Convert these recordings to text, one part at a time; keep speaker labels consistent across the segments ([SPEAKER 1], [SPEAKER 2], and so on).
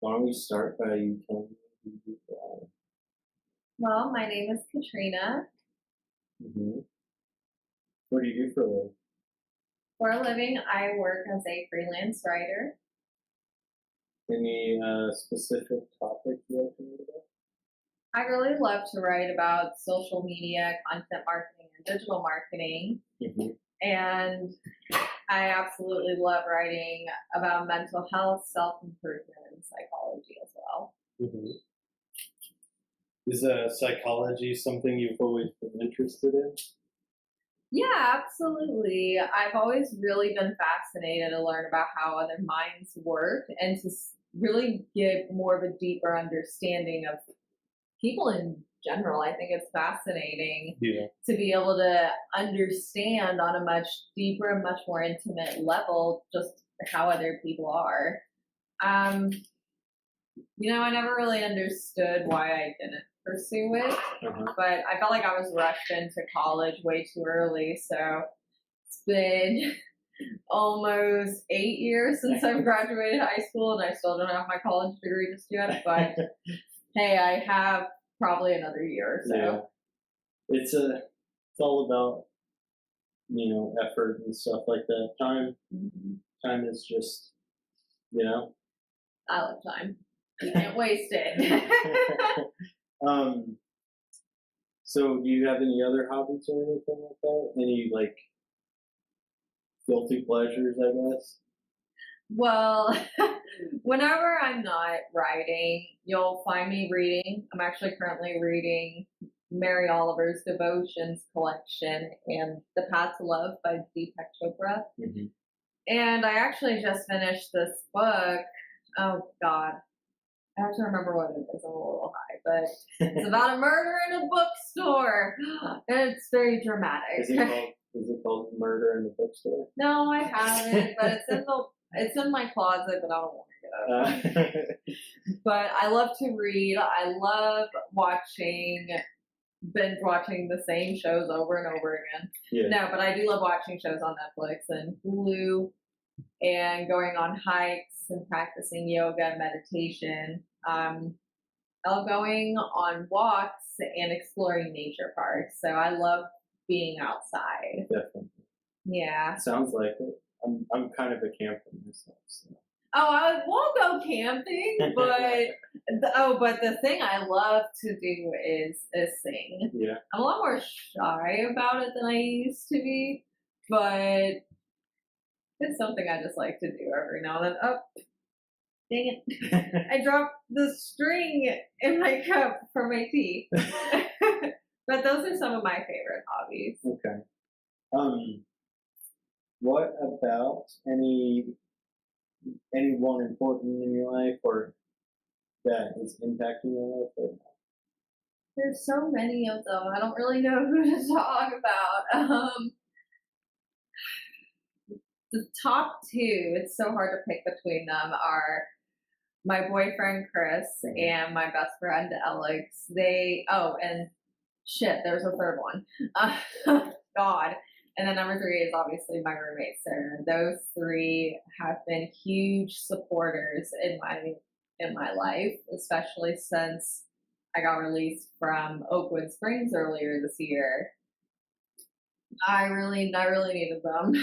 [SPEAKER 1] Why don't we start by you telling me who you are?
[SPEAKER 2] Well, my name is Katrina.
[SPEAKER 1] Mm-hmm. What do you do for a living?
[SPEAKER 2] For a living, I work as a freelance writer.
[SPEAKER 1] Any specific topic you like to read about?
[SPEAKER 2] I really love to write about social media, content marketing, and digital marketing.
[SPEAKER 1] Mm-hmm.
[SPEAKER 2] And I absolutely love writing about mental health, self improvement, and psychology as well.
[SPEAKER 1] Mm-hmm. Is psychology something you've always been interested in?
[SPEAKER 2] Yeah, absolutely. I've always really been fascinated to learn about how other minds work and to really get more of a deeper understanding of people in general. I think it's fascinating
[SPEAKER 1] Yeah.
[SPEAKER 2] to be able to understand on a much deeper, much more intimate level just how other people are. Um, I never really understood why I didn't pursue it,
[SPEAKER 1] Uh-huh.
[SPEAKER 2] but I felt like I was rushed into college way too early. So it's been almost 8 years since I've graduated high school, and I still don't have my college degree just yet. But hey, I have probably another year or so.
[SPEAKER 1] Yeah. It's all about effort and stuff like that. Time is just you know.
[SPEAKER 2] I love time. You can't waste it.
[SPEAKER 1] um. So, do you have any other hobbies or anything like that? Any guilty pleasures, I guess?
[SPEAKER 2] Well, whenever I'm not writing, you'll find me reading. I'm actually currently reading Mary Oliver's Devotions collection and The Path to Love by Deepak Chopra.
[SPEAKER 1] Mm-hmm.
[SPEAKER 2] And I actually just finished this book. Oh, God. I have to remember what it is. I'm a little high, but it's about a murder in a bookstore. And it's very dramatic.
[SPEAKER 1] Is it called Murder in the Bookstore?
[SPEAKER 2] No, I haven't, but it's in my closet, but I don't want to get it. But I love to read. I love binge watching the same shows over and over again.
[SPEAKER 1] Yeah.
[SPEAKER 2] No, but I do love watching shows on Netflix and Hulu and going on hikes and practicing yoga and meditation. I love going on walks and exploring nature parks. So I love being outside.
[SPEAKER 1] Definitely.
[SPEAKER 2] Yeah.
[SPEAKER 1] Sounds like it. I'm kind of a camper myself. So.
[SPEAKER 2] Oh, I won't go camping, but the thing I love to do is sing.
[SPEAKER 1] Yeah.
[SPEAKER 2] I'm a lot more shy about it than I used to be, but it's something I just like to do every now and then. Oh, dang it! I dropped the string in my cup for my tea. But those are some of my favorite hobbies.
[SPEAKER 1] Okay. What about anyone important in your life or that is impacting your life right now?
[SPEAKER 2] There's so many of them. I don't really know who to talk about. The top two, it's so hard to pick between them, are my boyfriend Chris and my best friend Alex. And shit, there's a third one. God. And then number three is obviously my roommate Sarah. Those three have been huge supporters in my life, especially since I got released from Oakwood Springs earlier this year. I really needed them.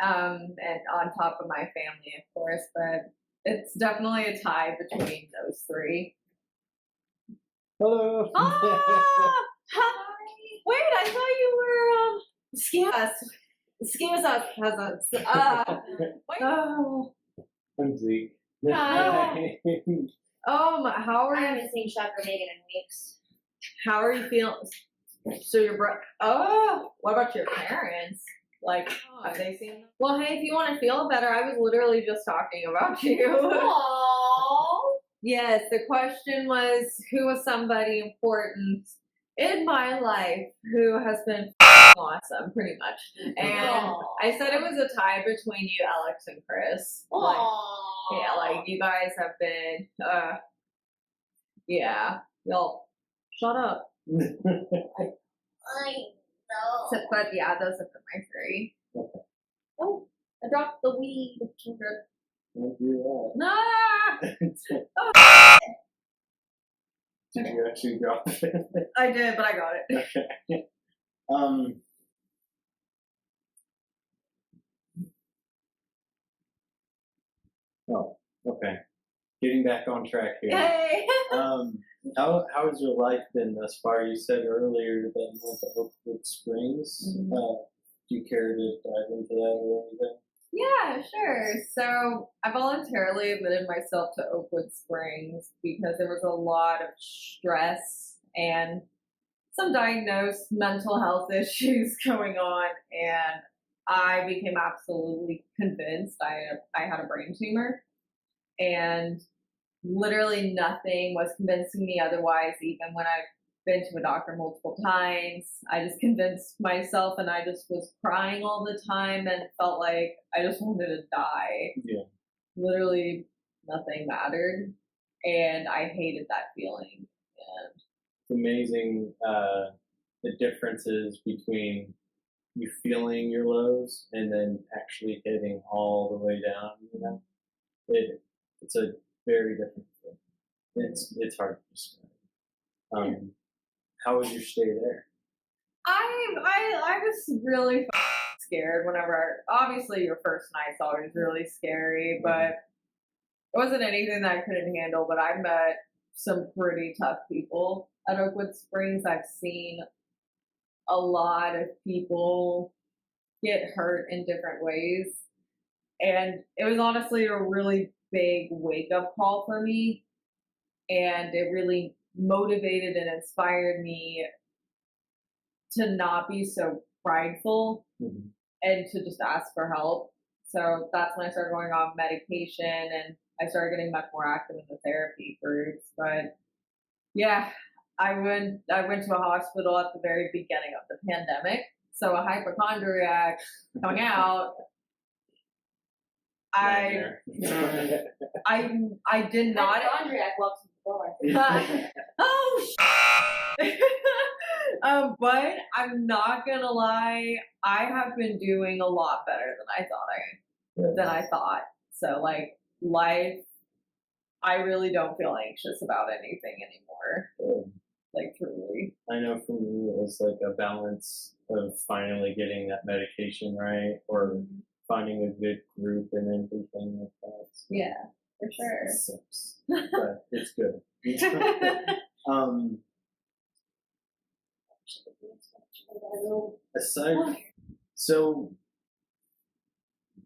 [SPEAKER 2] And on top of my family, of course, but it's definitely a tie between those three.
[SPEAKER 1] Hello.
[SPEAKER 2] Ah! Wait, I thought you were Excuse us, peasants. Wait. Oh.
[SPEAKER 1] I'm Zeke.
[SPEAKER 2] Hi. How are
[SPEAKER 3] I
[SPEAKER 2] you?
[SPEAKER 3] haven't seen Chakra Megan in weeks.
[SPEAKER 2] How are you feeling? So your what about your parents? Like, have they seen them? Well, hey, if you want to feel better, I was literally just talking about you.
[SPEAKER 3] Aww.
[SPEAKER 2] Yes, the question was who was somebody important in my life who has been awesome, pretty much. And I said it was a tie between you, Alex, and Chris. Like you guys have been, yeah, y'all, shut up.
[SPEAKER 3] I know.
[SPEAKER 2] But yeah, those have been my three.
[SPEAKER 1] Okay.
[SPEAKER 2] Oh, I dropped the weed.
[SPEAKER 1] Don't do
[SPEAKER 2] Ah!
[SPEAKER 1] that.
[SPEAKER 2] Oh,
[SPEAKER 1] Did you actually drop it?
[SPEAKER 2] I did, but I got it.
[SPEAKER 1] Okay. Um. Oh, okay. Getting back on track here.
[SPEAKER 2] Yay!
[SPEAKER 1] How has your life been thus far? You said earlier that you went to Oakwood Springs.
[SPEAKER 2] Mhm.
[SPEAKER 1] Do you care to dive into that or anything?
[SPEAKER 2] Yeah, sure. So I voluntarily admitted myself to Oakwood Springs because there was a lot of stress and some diagnosed mental health issues going on, and I became absolutely convinced I had a brain tumor, and literally nothing was convincing me otherwise. Even when I've been to a doctor multiple times, I just convinced myself, and I just was crying all the time and felt like I just wanted to die.
[SPEAKER 1] Yeah.
[SPEAKER 2] Literally nothing mattered, and I hated that feeling. And
[SPEAKER 1] It's amazing the differences between you feeling your lows and then actually hitting all the way down. You know, it's a very different thing. It's hard to describe. How was your stay there?
[SPEAKER 2] I was really scared whenever. Obviously, your first night's always really scary, but it wasn't anything that I couldn't handle. But I met some pretty tough people at Oakwood Springs. I've seen a lot of people get hurt in different ways, and it was honestly a really big wake up call for me, and it really motivated and inspired me to not be so prideful
[SPEAKER 1] Mhm.
[SPEAKER 2] and to just ask for help. So that's when I started going on medication and I started getting much more active in the therapy groups. But yeah, I went to a hospital at the very beginning of the pandemic. So a hypochondriac coming out, I
[SPEAKER 1] Nightmare.
[SPEAKER 2] I did not.
[SPEAKER 3] Hypochondriac walks in the door.
[SPEAKER 2] Oh, but I'm not gonna lie, I have been doing a lot better than I thought. So like life, I really don't feel anxious about anything anymore. Like truly.
[SPEAKER 1] I know for me it was like a balance of finally getting that medication right or finding a good group and everything like that. So
[SPEAKER 2] Yeah, for sure.
[SPEAKER 1] it sucks, but it's good. um, aside, so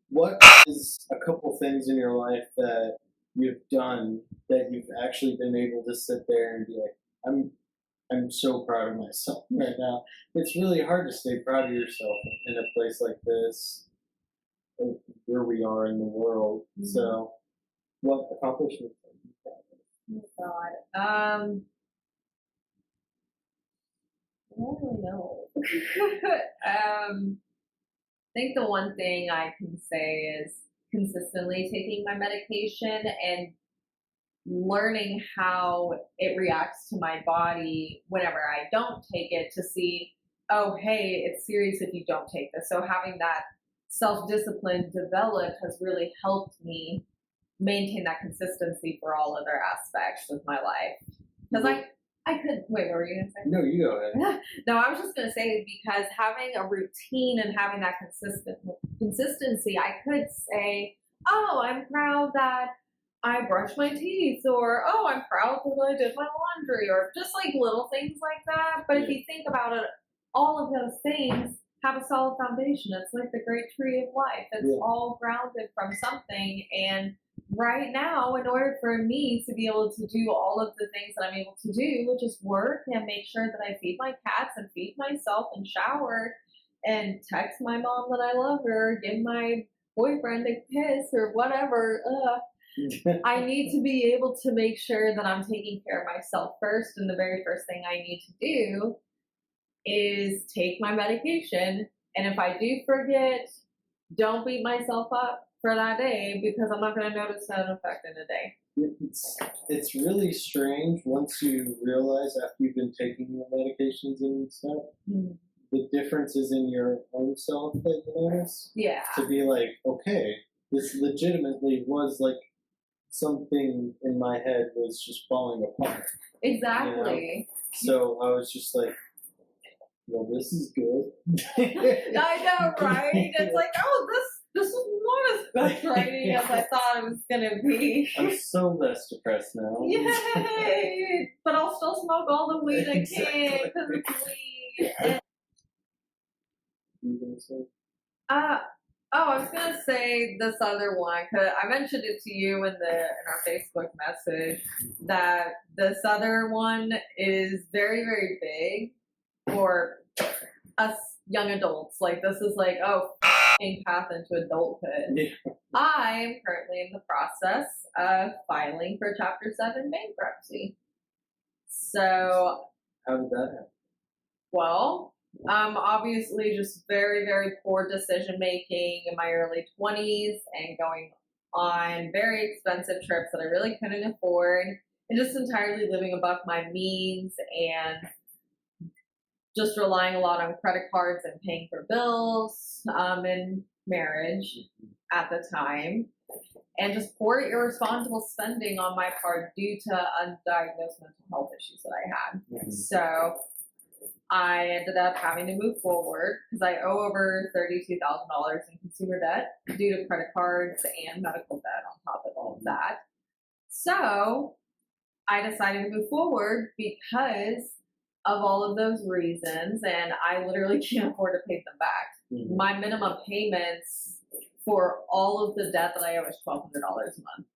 [SPEAKER 1] what is a couple things in your life that you've done that you've actually been able to sit there and be like, I'm so proud of myself right now. It's really hard to stay proud of yourself in a place like this, where we are in the world.
[SPEAKER 2] Mhm.
[SPEAKER 1] So, what accomplishments are you proud of?
[SPEAKER 2] Oh God. I don't really know. I think the one thing I can say is consistently taking my medication and learning how it reacts to my body whenever I don't take it to see, oh, hey, it's serious if you don't take this. So having that self discipline developed has really helped me maintain that consistency for all other aspects of my life. Because I could, wait, what were you going to say?
[SPEAKER 1] No, you go ahead.
[SPEAKER 2] No, I was just going to say because having a routine and having that consistency, I could say, oh, I'm proud that I brushed my teeth, or oh, I'm proud that I did my laundry, or just like little things like that. But if you think about it, all of those things have a solid foundation. It's like the great tree of life. It's
[SPEAKER 1] Yeah.
[SPEAKER 2] all grounded from something. And right now, in order for me to be able to do all of the things that I'm able to do, which is work and make sure that I feed my cats and feed myself and shower and text my mom that I love her, give my boyfriend a kiss or whatever, I need to be able to make sure that I'm taking care of myself first. And the very first thing I need to do is take my medication. And if I do forget, don't beat myself up for that day because I'm not going to notice that effect in a day.
[SPEAKER 1] It's really strange once you realize after you've been taking your medications and stuff, the differences in your own self that you notice.
[SPEAKER 2] Yeah.
[SPEAKER 1] To be like, okay, this legitimately was like something in my head was just falling apart.
[SPEAKER 2] Exactly.
[SPEAKER 1] So I was just like, well, this is good.
[SPEAKER 2] I know, right? It's like, oh, this was not as frustrating as I thought it was gonna be.
[SPEAKER 1] I'm so less depressed now.
[SPEAKER 2] Yay! But I'll still smoke all the weed I can because it's weed. And,
[SPEAKER 1] You gonna say?
[SPEAKER 2] I was gonna say this other one because I mentioned it to you in our Facebook message that this other one is very very big for us young adults. Like this is like path into adulthood.
[SPEAKER 1] Yeah.
[SPEAKER 2] I am currently in the process of filing for Chapter 7 bankruptcy. So,
[SPEAKER 1] How did that happen?
[SPEAKER 2] well, obviously just very, very poor decision making in my early 20s and going on very expensive trips that I really couldn't afford and just entirely living above my means and just relying a lot on credit cards and paying for bills in marriage at the time, and just poor irresponsible spending on my part due to undiagnosed mental health issues that I had.
[SPEAKER 1] Mhm.
[SPEAKER 2] So I ended up having to move forward because I owe over $32,000 in consumer debt due to credit cards and medical debt on top of all of that. So I decided to move forward because of all of those reasons, and I literally can't afford to pay them back.
[SPEAKER 1] Mhm.
[SPEAKER 2] My minimum payments for all of the debt that I owe is $1,200 a month.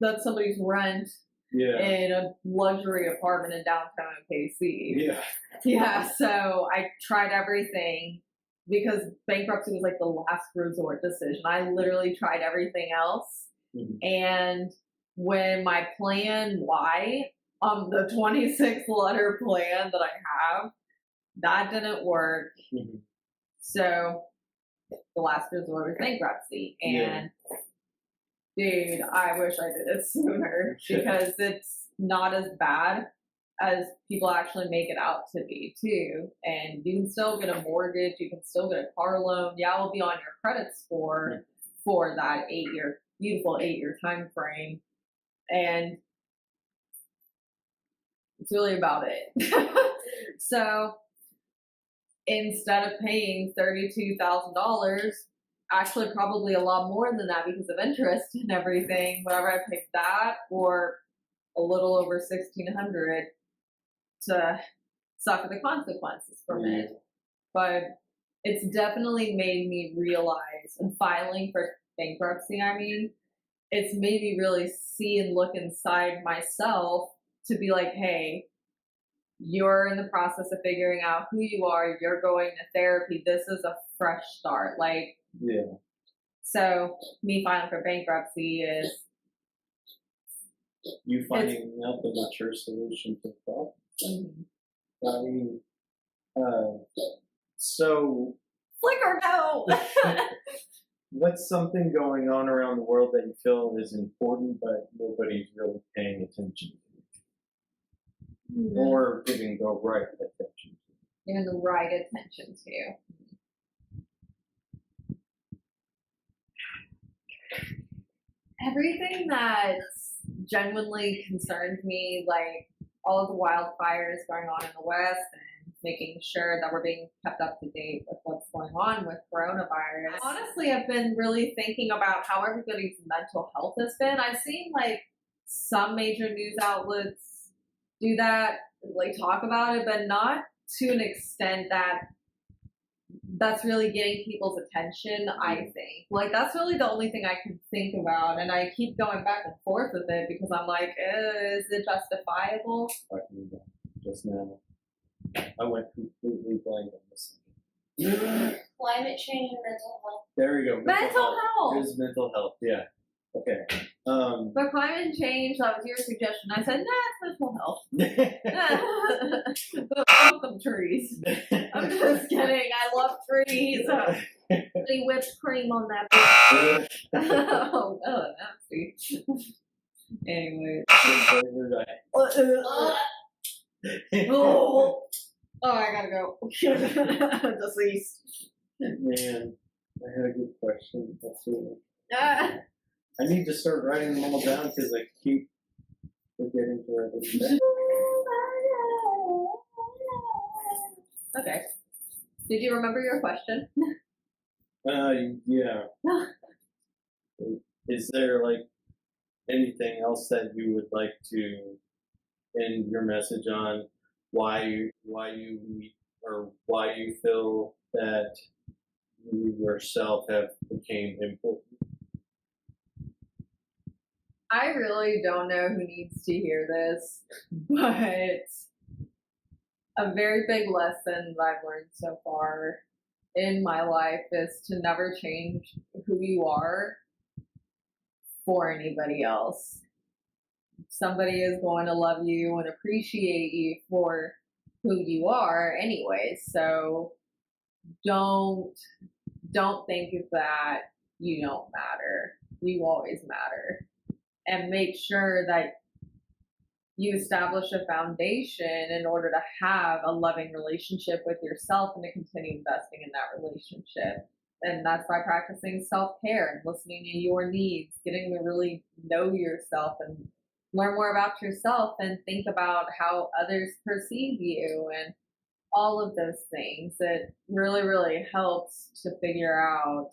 [SPEAKER 2] That's somebody's rent
[SPEAKER 1] Yeah.
[SPEAKER 2] in a luxury apartment in downtown KC.
[SPEAKER 1] Yeah.
[SPEAKER 2] Yeah, so I tried everything because bankruptcy was like the last resort decision. I literally tried everything else.
[SPEAKER 1] Mhm.
[SPEAKER 2] And when my plan Y, the 26 letter plan that I have, that didn't work.
[SPEAKER 1] Mhm.
[SPEAKER 2] So the last resort was bankruptcy.
[SPEAKER 1] Yeah.
[SPEAKER 2] And dude, I wish I did it sooner because it's not as bad as people actually make it out to be too. And you can still get a mortgage, you can still get a car loan. Yeah, it'll be on your credit score for that beautiful 8 year time frame. And it's really about it. So instead of paying $32,000, actually probably a lot more than that because of interest and everything, whatever I picked that or a little over 1,600 to suffer the consequences from it. But it's definitely made me realize, and filing for bankruptcy, I mean, it's made me really see and look inside myself to be like, hey, you're in the process of figuring out who you are, you're going to therapy, this is a fresh start. Like,
[SPEAKER 1] Yeah.
[SPEAKER 2] so me filing for bankruptcy is
[SPEAKER 1] You finding out the mature solution to the problem. I mean, so
[SPEAKER 2] flicker no.
[SPEAKER 1] what's something going on around the world that you feel is important but nobody's really paying attention to or giving the right attention to?
[SPEAKER 2] Giving the right attention to. Everything that's genuinely concerned me, like all of the wildfires going on in the West and making sure that we're being kept up to date with what's going on with coronavirus. Honestly, I've been really thinking about how everybody's mental health has been. I've seen like some major news outlets do that, like talk about it, but not to an extent that's really getting people's attention, I think. Like, that's really the only thing I can think about, and I keep going back and forth with it because I'm like, is it justifiable?
[SPEAKER 1] Talking about just now, I went completely blank on this.
[SPEAKER 3] Climate change and mental health.
[SPEAKER 1] There we go.
[SPEAKER 2] Mental
[SPEAKER 1] It
[SPEAKER 2] health!
[SPEAKER 1] was mental health, yeah. Okay.
[SPEAKER 2] But climate change, that was your suggestion. I said, nah, it's mental health. Fuck them trees. I'm just kidding. I love trees. Any whipped cream on that. Oh, nasty. Anyway. Oh, I gotta go. Deceased.
[SPEAKER 1] Man, I had a good question. Absolutely.
[SPEAKER 2] Ah.
[SPEAKER 1] I need to start writing them all down because I keep forgetting to write them down.
[SPEAKER 2] Okay. Did you remember your question?
[SPEAKER 1] Yeah. Is there like anything else that you would like to end your message on? Why you or why you feel that you yourself have became important?
[SPEAKER 2] I really don't know who needs to hear this, but a very big lesson that I've learned so far in my life is to never change who you are for anybody else. Somebody is going to love you and appreciate you for who you are anyway. So don't think that you don't matter. You always matter. And make sure that you establish a foundation in order to have a loving relationship with yourself and to continue investing in that relationship. And that's by practicing self care and listening to your needs, getting to really know yourself and learn more about yourself and think about how others perceive you and all of those things. It really, really helps to figure out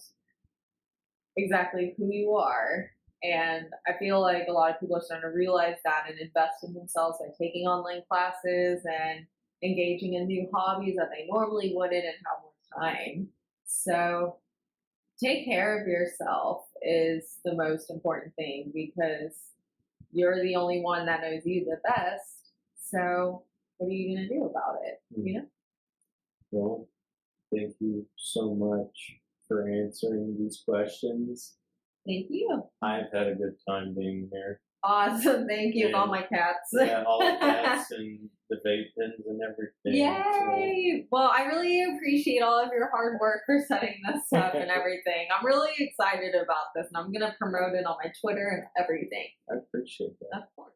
[SPEAKER 2] exactly who you are. And I feel like a lot of people are starting to realize that and invest in themselves by taking online classes and engaging in new hobbies that they normally wouldn't and have more time. So take care of yourself is the most important thing because you're the only one that knows you the best. So what are you going to do about it? You know?
[SPEAKER 1] Well, thank you so much for answering these questions.
[SPEAKER 2] Thank you.
[SPEAKER 1] I've had a good time being here.
[SPEAKER 2] Awesome. Thank you with all
[SPEAKER 1] And-
[SPEAKER 2] my cats.
[SPEAKER 1] Yeah, all the cats and the vape pens and everything.
[SPEAKER 2] Yay! Well, I really appreciate all of your hard work for setting this up and everything. I'm really excited about this and I'm going to promote it on my Twitter and everything.
[SPEAKER 1] So I appreciate that.
[SPEAKER 2] Of course.